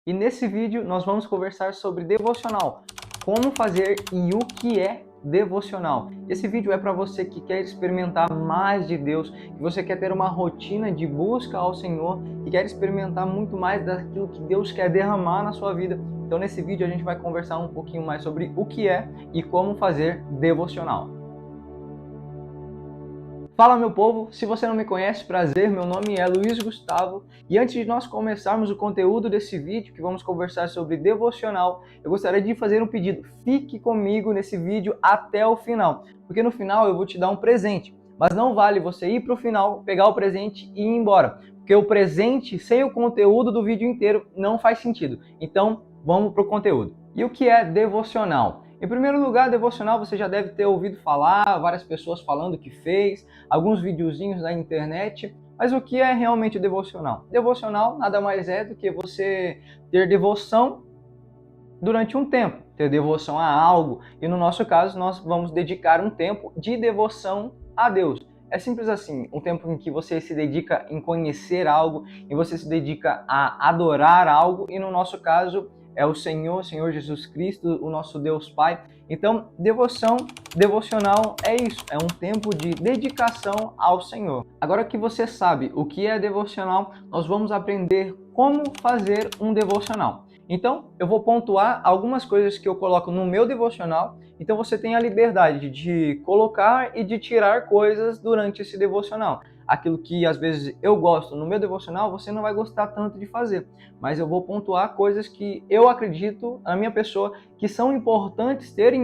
E nesse vídeo nós vamos conversar sobre devocional, como fazer e o que é devocional. Esse vídeo é para você que quer experimentar mais de Deus, que você quer ter uma rotina de busca ao Senhor, que quer experimentar muito mais daquilo que Deus quer derramar na sua vida. Então nesse vídeo a gente vai conversar um pouquinho mais sobre o que é e como fazer devocional. Fala meu povo, se você não me conhece, prazer, meu nome é Luiz Gustavo e antes de nós começarmos o conteúdo desse vídeo, que vamos conversar sobre devocional, eu gostaria de fazer um pedido. Fique comigo nesse vídeo até o final, porque no final eu vou te dar um presente, mas não vale você ir para o final, pegar o presente e ir embora, porque o presente sem o conteúdo do vídeo inteiro não faz sentido. Então vamos para o conteúdo. E o que é devocional? Em primeiro lugar, devocional você já deve ter ouvido falar, várias pessoas falando que fez, alguns videozinhos na internet, mas o que é realmente devocional? Devocional nada mais é do que você ter devoção durante um tempo, ter devoção a algo, e no nosso caso nós vamos dedicar um tempo de devoção a Deus. É simples assim, um tempo em que você se dedica em conhecer algo, e você se dedica a adorar algo, e no nosso caso é o Senhor Jesus Cristo, o nosso Deus Pai. Então, devocional é isso, é um tempo de dedicação ao Senhor. Agora que você sabe o que é devocional, nós vamos aprender como fazer um devocional. Então, eu vou pontuar algumas coisas que eu coloco no meu devocional, então você tem a liberdade de colocar e de tirar coisas durante esse devocional. Aquilo que às vezes eu gosto no meu devocional, você não vai gostar tanto de fazer, mas eu vou pontuar coisas que eu acredito, na minha pessoa, que são importantes terem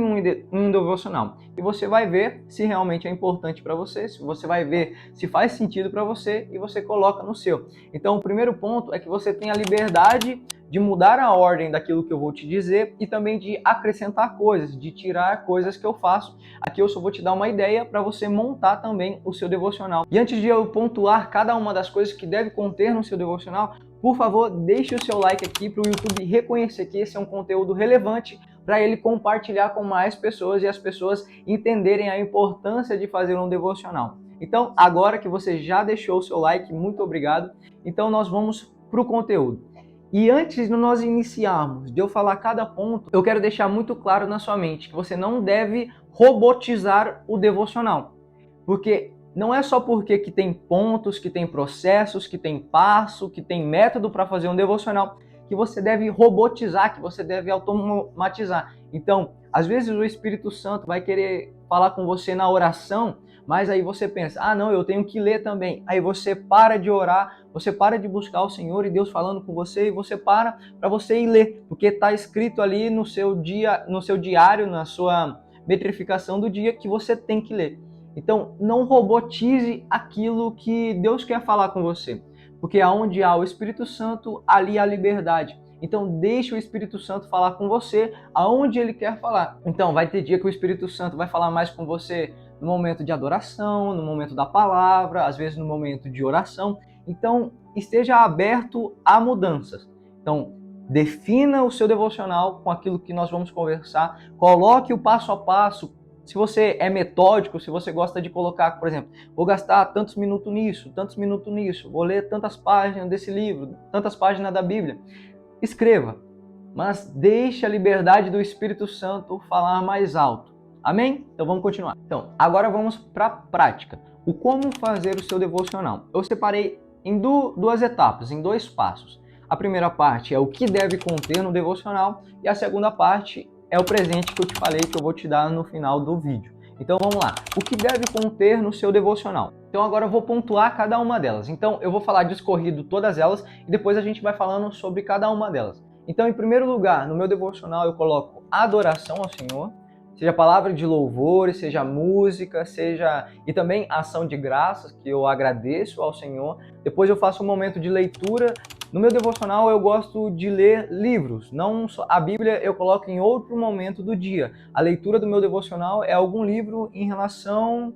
um devocional. E você vai ver se realmente é importante para você, se você vai ver se faz sentido para você e você coloca no seu. Então, o primeiro ponto é que você tem a liberdade de mudar a ordem daquilo que eu vou te dizer e também de acrescentar coisas, de tirar coisas que eu faço. Aqui eu só vou te dar uma ideia para você montar também o seu devocional. E antes de eu pontuar cada uma das coisas que deve conter no seu devocional, por favor, deixe o seu like aqui para o YouTube reconhecer que esse é um conteúdo relevante para ele compartilhar com mais pessoas e as pessoas entenderem a importância de fazer um devocional. Então, agora que você já deixou o seu like, muito obrigado. Então, nós vamos para o conteúdo. E antes de nós iniciarmos, de eu falar cada ponto, eu quero deixar muito claro na sua mente que você não deve robotizar o devocional. Porque não é só porque que tem pontos, que tem processos, que tem passo, que tem método para fazer um devocional, que você deve robotizar, que você deve automatizar. Então, às vezes o Espírito Santo vai querer falar com você na oração, mas aí você pensa, ah não, eu tenho que ler também. Aí você para de orar, você para de buscar o Senhor e Deus falando com você, e você para você ir ler, porque está escrito ali no seu diário, na sua metrificação do dia, que você tem que ler. Então, não robotize aquilo que Deus quer falar com você, porque aonde há o Espírito Santo, ali há liberdade. Então, deixe o Espírito Santo falar com você aonde ele quer falar. Então, vai ter dia que o Espírito Santo vai falar mais com você no momento de adoração, no momento da palavra, às vezes no momento de oração. Então, esteja aberto a mudanças. Então, defina o seu devocional com aquilo que nós vamos conversar, coloque o passo a passo. Se você é metódico, se você gosta de colocar, por exemplo, vou gastar tantos minutos nisso, vou ler tantas páginas desse livro, tantas páginas da Bíblia, escreva, mas deixe a liberdade do Espírito Santo falar mais alto. Amém? Então vamos continuar. Então, agora vamos para a prática. O como fazer o seu devocional. Eu separei em duas etapas, em dois passos. A primeira parte é o que deve conter no devocional e a segunda parte é o presente que eu te falei que eu vou te dar no final do vídeo. Então vamos lá. O que deve conter no seu devocional? Então agora eu vou pontuar cada uma delas. Então eu vou falar discorrido todas elas e depois a gente vai falando sobre cada uma delas. Então, em primeiro lugar, no meu devocional eu coloco adoração ao Senhor, seja palavra de louvor, seja música, seja e também ação de graças, que eu agradeço ao Senhor. Depois eu faço um momento de leitura. No meu devocional eu gosto de ler livros, não só a Bíblia eu coloco em outro momento do dia. A leitura do meu devocional é algum livro em relação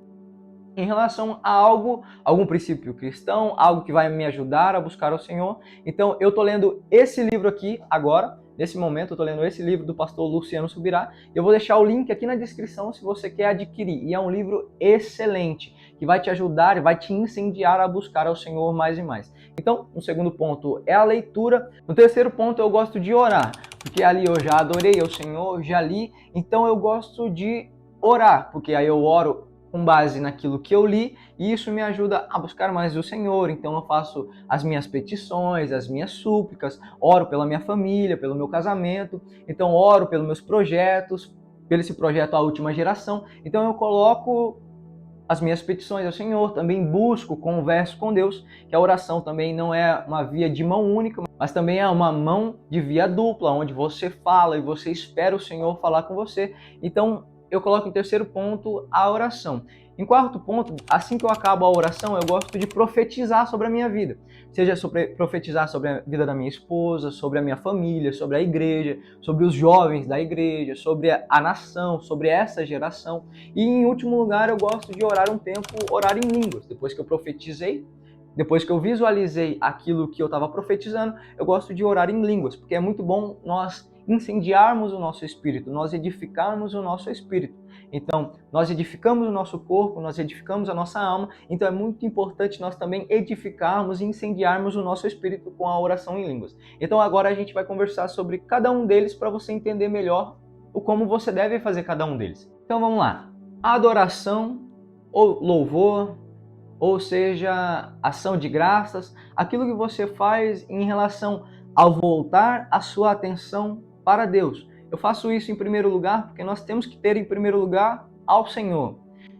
a algo, algum princípio cristão, algo que vai me ajudar a buscar o Senhor. Então eu estou lendo esse livro aqui agora, Nesse momento eu estou lendo esse livro do pastor Luciano Subirá. Eu vou deixar o link aqui na descrição se você quer adquirir. E é um livro excelente, que vai te ajudar e vai te incendiar a buscar ao Senhor mais e mais. Então, o segundo ponto é a leitura. No terceiro ponto, eu gosto de orar, porque ali eu já adorei ao Senhor, já li, então eu gosto de orar, porque aí eu oro com base naquilo que eu li, e isso me ajuda a buscar mais o Senhor. Então eu faço as minhas petições, as minhas súplicas, oro pela minha família, pelo meu casamento, então oro pelos meus projetos, pelo esse projeto A Última Geração. Então eu coloco as minhas petições ao Senhor, também busco, converso com Deus, que a oração também não é uma via de mão única, mas também é uma mão de via dupla, onde você fala e você espera o Senhor falar com você. Então, eu coloco em terceiro ponto a oração. Em quarto ponto, assim que eu acabo a oração, eu gosto de profetizar sobre a minha vida. Seja profetizar sobre a vida da minha esposa, sobre a minha família, sobre a igreja, sobre os jovens da igreja, sobre a nação, sobre essa geração. E em último lugar, eu gosto de orar um tempo, orar em línguas. Depois que eu profetizei, depois que eu visualizei aquilo que eu estava profetizando, eu gosto de orar em línguas, porque é muito bom nós incendiarmos o nosso espírito, nós edificarmos o nosso espírito. Então, nós edificamos o nosso corpo, nós edificamos a nossa alma, então é muito importante nós também edificarmos e incendiarmos o nosso espírito com a oração em línguas. Então agora a gente vai conversar sobre cada um deles para você entender melhor o como você deve fazer cada um deles. Então vamos lá. Adoração ou louvor, ou seja, ação de graças, aquilo que você faz em relação ao voltar a sua atenção para Deus. Eu faço isso em primeiro lugar porque nós temos que ter em primeiro lugar ao Senhor.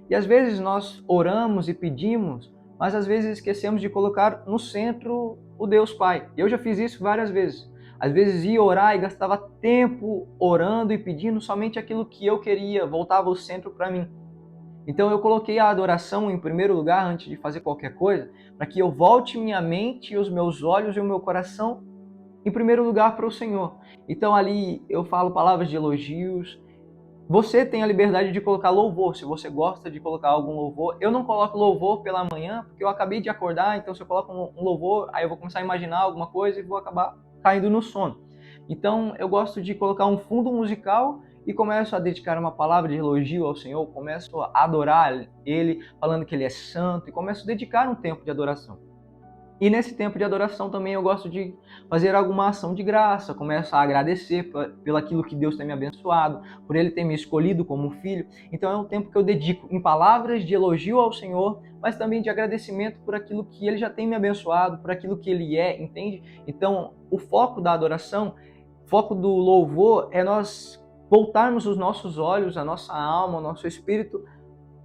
E às vezes nós oramos e pedimos, mas às vezes esquecemos de colocar no centro o Deus Pai. Eu já fiz isso várias vezes. Às vezes ia orar e gastava tempo orando e pedindo somente aquilo que eu queria, voltava o centro para mim. Então eu coloquei a adoração em primeiro lugar antes de fazer qualquer coisa, para que eu volte minha mente, os meus olhos e o meu coração em primeiro lugar para o Senhor. Então ali eu falo palavras de elogios. Você tem a liberdade de colocar louvor, se você gosta de colocar algum louvor. Eu não coloco louvor pela manhã, porque eu acabei de acordar, então se eu coloco um louvor, aí eu vou começar a imaginar alguma coisa e vou acabar caindo no sono. Então eu gosto de colocar um fundo musical e começo a dedicar uma palavra de elogio ao Senhor, começo a adorar Ele, falando que Ele é santo, e começo a dedicar um tempo de adoração. E nesse tempo de adoração também eu gosto de fazer alguma ação de graça, começo a agradecer pelo aquilo que Deus tem me abençoado, por Ele ter me escolhido como filho. Então é um tempo que eu dedico em palavras de elogio ao Senhor, mas também de agradecimento por aquilo que Ele já tem me abençoado, por aquilo que Ele é, entende? Então o foco da adoração, o foco do louvor é nós voltarmos os nossos olhos, a nossa alma, o nosso espírito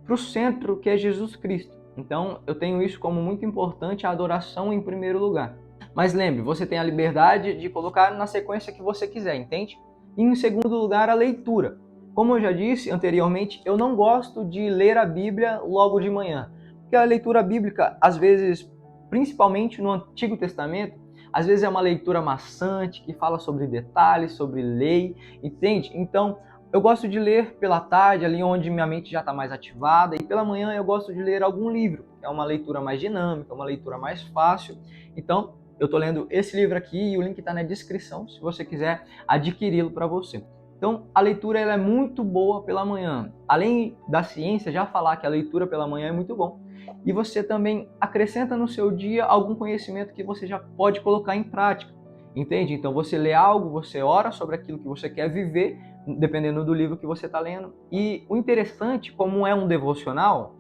para o centro, que é Jesus Cristo. Então, eu tenho isso como muito importante, a adoração em primeiro lugar. Mas lembre, você tem a liberdade de colocar na sequência que você quiser, entende? E em segundo lugar, a leitura. Como eu já disse anteriormente, eu não gosto de ler a Bíblia logo de manhã. Porque a leitura bíblica, às vezes, principalmente no Antigo Testamento, às vezes é uma leitura maçante, que fala sobre detalhes, sobre lei, entende? Então, eu gosto de ler pela tarde, ali onde minha mente já está mais ativada, e pela manhã eu gosto de ler algum livro, que é uma leitura mais dinâmica, uma leitura mais fácil. Então, eu estou lendo esse livro aqui e o link está na descrição, se você quiser adquiri-lo para você. Então, a leitura ela é muito boa pela manhã. Além da ciência já falar que a leitura pela manhã é muito bom, e você também acrescenta no seu dia algum conhecimento que você já pode colocar em prática, entende? Então, você lê algo, você ora sobre aquilo que você quer viver, dependendo do livro que você está lendo. E o interessante, como é um devocional,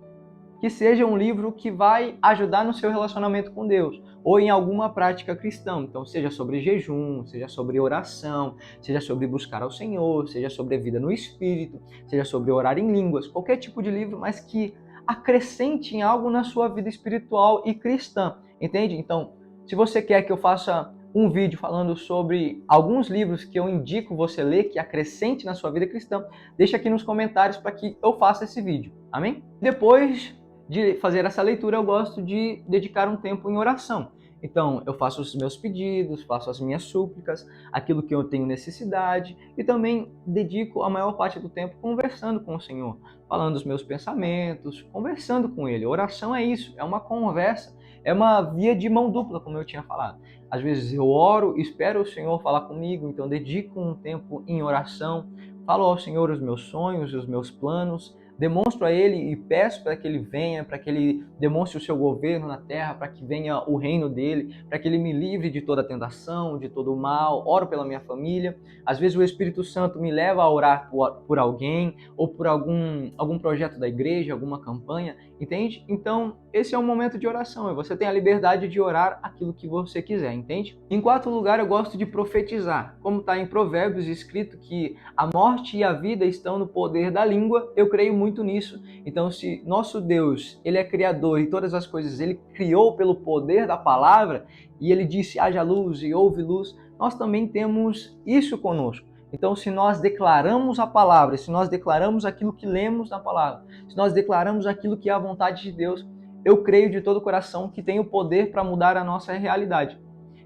que seja um livro que vai ajudar no seu relacionamento com Deus, ou em alguma prática cristã. Então, seja sobre jejum, seja sobre oração, seja sobre buscar ao Senhor, seja sobre a vida no Espírito, seja sobre orar em línguas, qualquer tipo de livro, mas que acrescente em algo na sua vida espiritual e cristã, entende? Então, se você quer que eu faça um vídeo falando sobre alguns livros que eu indico você ler, que acrescente na sua vida cristã, deixa aqui nos comentários para que eu faça esse vídeo, amém? Depois de fazer essa leitura, eu gosto de dedicar um tempo em oração. Então, eu faço os meus pedidos, faço as minhas súplicas, aquilo que eu tenho necessidade, e também dedico a maior parte do tempo conversando com o Senhor, falando os meus pensamentos, conversando com Ele. Oração é isso, é uma conversa, é uma via de mão dupla, como eu tinha falado. às vezes eu oro, espero o Senhor falar comigo, então dedico um tempo em oração, falo ao Senhor os meus sonhos, os meus planos, demonstro a Ele e peço para que Ele venha, para que Ele demonstre o seu governo na terra, para que venha o reino dEle, para que Ele me livre de toda tentação, de todo o mal, oro pela minha família. Às vezes o Espírito Santo me leva a orar por alguém, ou por algum projeto da igreja, alguma campanha, entende? Então, esse é um momento de oração, e você tem a liberdade de orar aquilo que você quiser, entende? Em quarto lugar, eu gosto de profetizar. Como está em Provérbios escrito que a morte e a vida estão no poder da língua, eu creio muito nisso. Então, se nosso Deus, Ele é criador e todas as coisas Ele criou pelo poder da palavra, e Ele disse, haja luz e houve luz, nós também temos isso conosco. Então, se nós declaramos a palavra, se nós declaramos aquilo que lemos na palavra, se nós declaramos aquilo que é a vontade de Deus, eu creio de todo o coração que tem o poder para mudar a nossa realidade.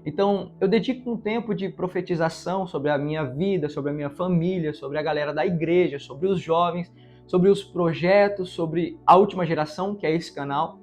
Então, eu dedico um tempo de profetização sobre a minha vida, sobre a minha família, sobre a galera da igreja, sobre os jovens, sobre os projetos, sobre a última geração, que é esse canal.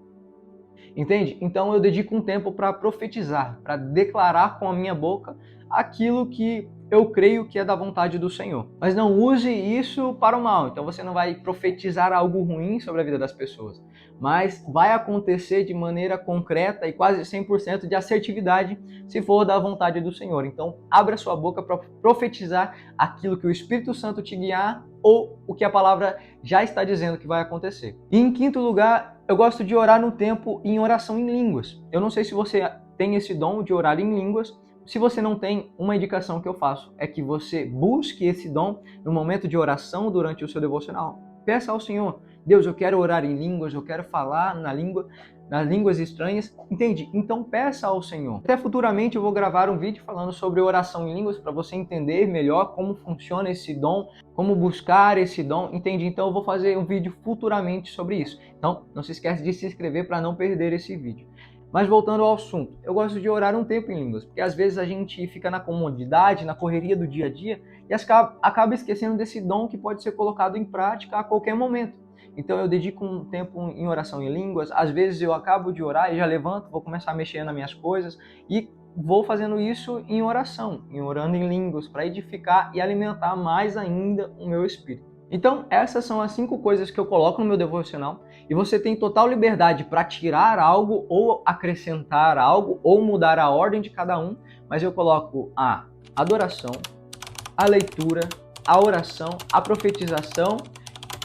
Entende? Então eu dedico um tempo para profetizar, para declarar com a minha boca aquilo que eu creio que é da vontade do Senhor. Mas não use isso para o mal. Então você não vai profetizar algo ruim sobre a vida das pessoas. Mas vai acontecer de maneira concreta e quase 100% de assertividade se for da vontade do Senhor. Então abra sua boca para profetizar aquilo que o Espírito Santo te guiar ou o que a palavra já está dizendo que vai acontecer. E em quinto lugar, eu gosto de orar no tempo em oração em línguas. Eu não sei se você tem esse dom de orar em línguas. Se você não tem, uma indicação que eu faço é que você busque esse dom no momento de oração durante o seu devocional. Peça ao Senhor, Deus, eu quero orar em línguas, eu quero falar nas línguas estranhas, entende? Então peça ao Senhor. Até futuramente eu vou gravar um vídeo falando sobre oração em línguas para você entender melhor como funciona esse dom, como buscar esse dom, entende? Então eu vou fazer um vídeo futuramente sobre isso. Então não se esquece de se inscrever para não perder esse vídeo. Mas voltando ao assunto, eu gosto de orar um tempo em línguas, porque às vezes a gente fica na comodidade, na correria do dia a dia e acaba esquecendo desse dom que pode ser colocado em prática a qualquer momento. Então eu dedico um tempo em oração em línguas, às vezes eu acabo de orar e já levanto, vou começar a mexer nas minhas coisas e vou fazendo isso em oração, orando em línguas, para edificar e alimentar mais ainda o meu espírito. Então, essas são as 5 coisas que eu coloco no meu devocional e você tem total liberdade para tirar algo ou acrescentar algo ou mudar a ordem de cada um, mas eu coloco a adoração, a leitura, a oração, a profetização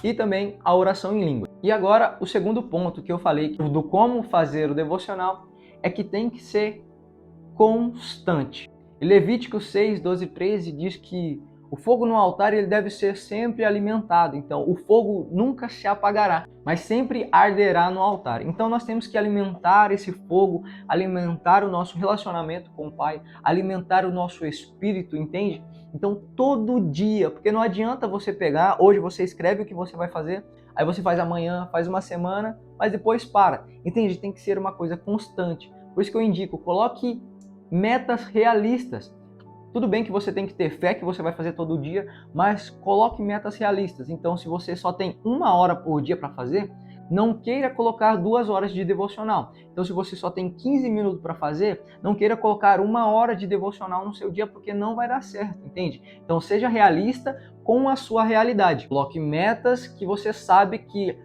e também a oração em língua. E agora, o segundo ponto que eu falei do como fazer o devocional é que tem que ser constante. Em Levítico 6, 12 e 13 diz que o fogo no altar ele deve ser sempre alimentado, então o fogo nunca se apagará, mas sempre arderá no altar. Então nós temos que alimentar esse fogo, alimentar o nosso relacionamento com o Pai, alimentar o nosso espírito, entende? Então todo dia, porque não adianta você pegar, hoje você escreve o que você vai fazer, aí você faz amanhã, faz uma semana, mas depois para, entende? Tem que ser uma coisa constante. Por isso que eu indico, coloque metas realistas. Tudo bem que você tem que ter fé que você vai fazer todo dia, mas coloque metas realistas. Então, se você só tem 1 hora por dia para fazer, não queira colocar 2 horas de devocional. Então, se você só tem 15 minutos para fazer, não queira colocar 1 hora de devocional no seu dia, porque não vai dar certo, entende? Então, seja realista com a sua realidade. Coloque metas que você sabe que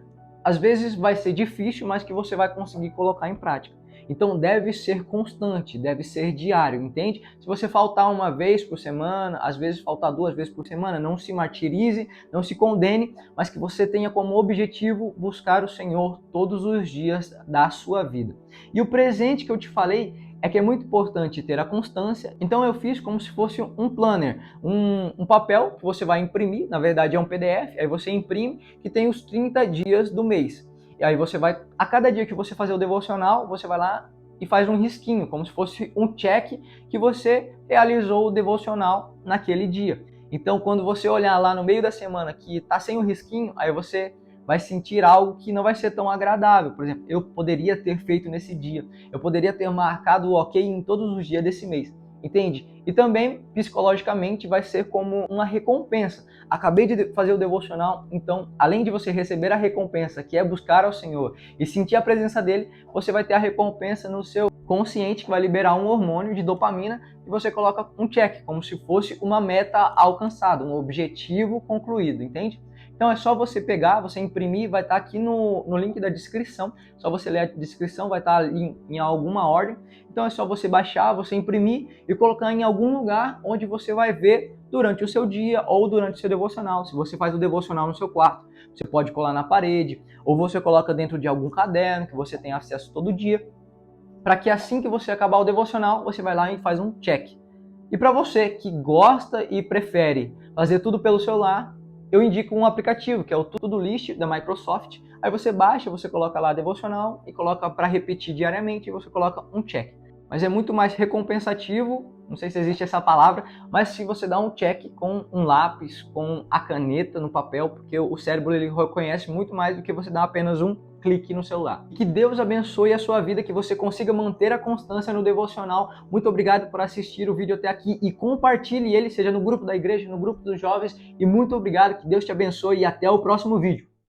às vezes vai ser difícil, mas que você vai conseguir colocar em prática. Então deve ser constante, deve ser diário, entende? Se você faltar 1 vez por semana, às vezes faltar 2 vezes por semana, não se martirize, não se condene, mas que você tenha como objetivo buscar o Senhor todos os dias da sua vida. E o presente que eu te falei é que é muito importante ter a constância, então eu fiz como se fosse um planner, um papel que você vai imprimir, na verdade é um PDF, aí você imprime que tem os 30 dias do mês. E aí você vai, a cada dia que você fazer o devocional, você vai lá e faz um risquinho, como se fosse um check que você realizou o devocional naquele dia. Então, quando você olhar lá no meio da semana que está sem o risquinho, aí você vai sentir algo que não vai ser tão agradável. Por exemplo, eu poderia ter feito nesse dia, eu poderia ter marcado o ok em todos os dias desse mês. Entende? E também, psicologicamente, vai ser como uma recompensa. Acabei de fazer o devocional, então, além de você receber a recompensa, que é buscar ao Senhor e sentir a presença dele, você vai ter a recompensa no seu consciente que vai liberar um hormônio de dopamina e você coloca um check, como se fosse uma meta alcançada, um objetivo concluído, entende? Então é só você pegar, você imprimir, vai estar aqui no link da descrição, só você ler a descrição, vai estar ali em alguma ordem. Então é só você baixar, você imprimir e colocar em algum lugar onde você vai ver durante o seu dia ou durante o seu devocional. Se você faz o devocional no seu quarto, você pode colar na parede, ou você coloca dentro de algum caderno que você tem acesso todo dia, para que assim que você acabar o devocional, você vai lá e faz um check. E para você que gosta e prefere fazer tudo pelo celular, eu indico um aplicativo que é o To-Do List da Microsoft. Aí você baixa, você coloca lá devocional e coloca para repetir diariamente e você coloca um check. Mas é muito mais recompensativo, não sei se existe essa palavra, mas se você dá um check com um lápis, com a caneta no papel, porque o cérebro ele reconhece muito mais do que você dar apenas um clique no celular. Que Deus abençoe a sua vida, que você consiga manter a constância no devocional. Muito obrigado por assistir o vídeo até aqui e compartilhe ele, seja no grupo da igreja, no grupo dos jovens. E muito obrigado, que Deus te abençoe e até o próximo vídeo.